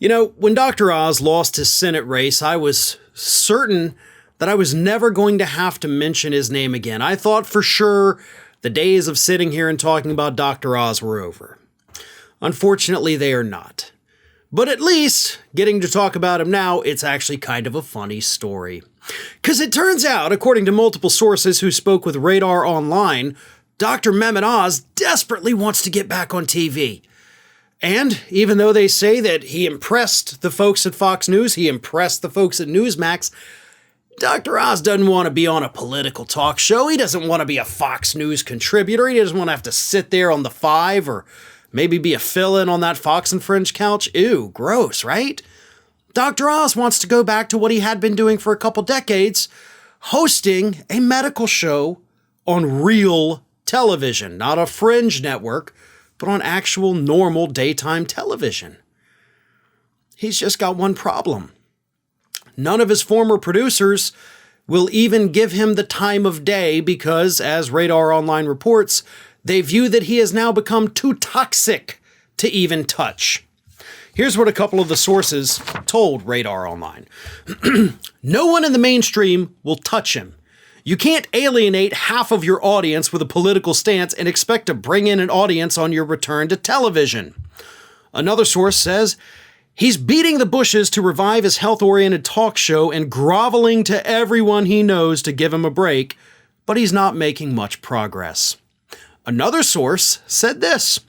You know, when Dr. Oz lost his Senate race, I was certain that I was never going to have to mention his name again. I thought for sure the days of sitting here and talking about Dr. Oz were over. Unfortunately, they are not. But at least, getting to talk about him now, it's actually kind of a funny story. Because it turns out, according to multiple sources who spoke with Radar Online, Dr. Mehmet Oz desperately wants to get back on TV. And even though they say that he impressed the folks at Fox News, he impressed the folks at Newsmax, Dr. Oz doesn't want to be on a political talk show. He doesn't want to be a Fox News contributor. He doesn't want to have to sit there on the 5 or maybe be a fill-in on that Fox and Fringe couch. Ew, gross, right? Dr. Oz wants to go back to what he had been doing for a couple decades, hosting a medical show on real television, not a fringe network, but on actual normal daytime television. He's just got one problem. None of his former producers will even give him the time of day because, as Radar Online reports, they view that he has now become too toxic to even touch. Here's what a couple of the sources told Radar Online. No one in the mainstream will touch him. You can't alienate half of your audience with a political stance and expect to bring in an audience on your return to television. Another source says, he's beating the bushes to revive his health-oriented talk show and groveling to everyone he knows to give him a break, but he's not making much progress. Another source said this.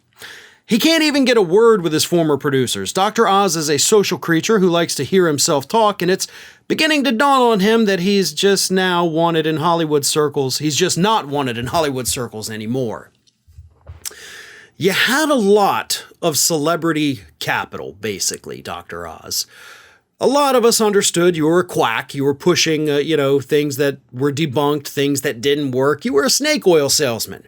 He can't even get a word with his former producers. Dr. Oz is a social creature who likes to hear himself talk, and it's beginning to dawn on him that he's just now wanted in Hollywood circles. He's just not wanted in Hollywood circles anymore. You had a lot of celebrity capital, basically, Dr. Oz. A lot of us understood you were a quack. You were pushing, things that were debunked, things that didn't work. You were a snake oil salesman.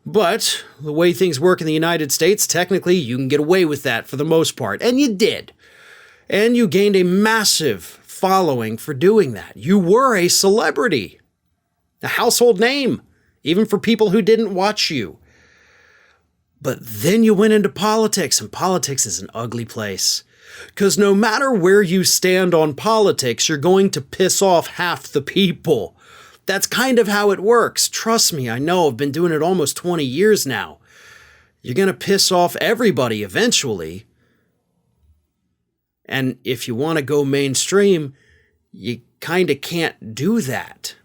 But the way things work in the United States, technically you can get away with that for the most part. And you did. And you gained a massive following for doing that. You were a celebrity. A household name, even for people who didn't watch you. But then you went into politics, and politics is an ugly place. Because no matter where you stand on politics, you're going to piss off half the people. That's kind of how it works. Trust me, I know. I've been doing it almost 20 years now. You're going to piss off everybody eventually. And if you want to go mainstream, you kind of can't do that.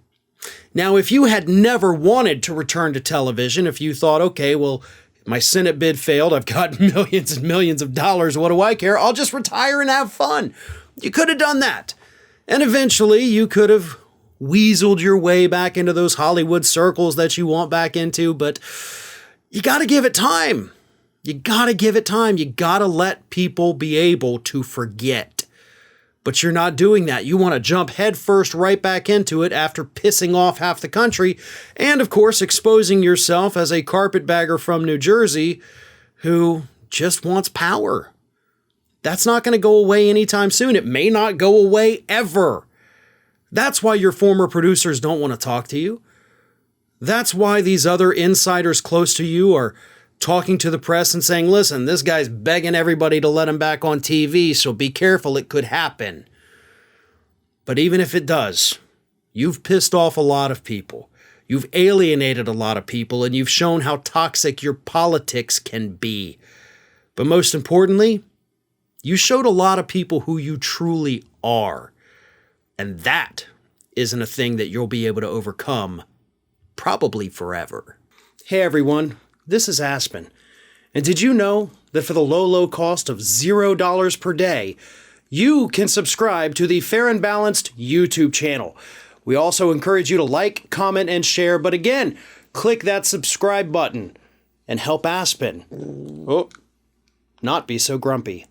Now, if you had never wanted to return to television, if you thought, okay, well, my Senate bid failed, I've got millions and millions of dollars, what do I care? I'll just retire and have fun. You could have done that. And eventually you could have weaseled your way back into those Hollywood circles that you want back into, but you got to give it time. You got to give it time. You got to let people be able to forget. But you're not doing that. You want to jump headfirst right back into it after pissing off half the country and, of course, exposing yourself as a carpetbagger from New Jersey who just wants power. That's not going to go away anytime soon. It may not go away ever. That's why your former producers don't want to talk to you. That's why these other insiders close to you are talking to the press and saying, listen, this guy's begging everybody to let him back on TV, so be careful, it could happen. But even if it does, you've pissed off a lot of people. You've alienated a lot of people, and you've shown how toxic your politics can be. But most importantly, you showed a lot of people who you truly are. And that isn't a thing that you'll be able to overcome, probably forever. Hey everyone, this is Aspen. And did you know that for the low cost of $0 per day, you can subscribe to the Fair and Balanced YouTube channel? We also encourage you to like, comment, and share. But again, click that subscribe button and help Aspen not be so grumpy.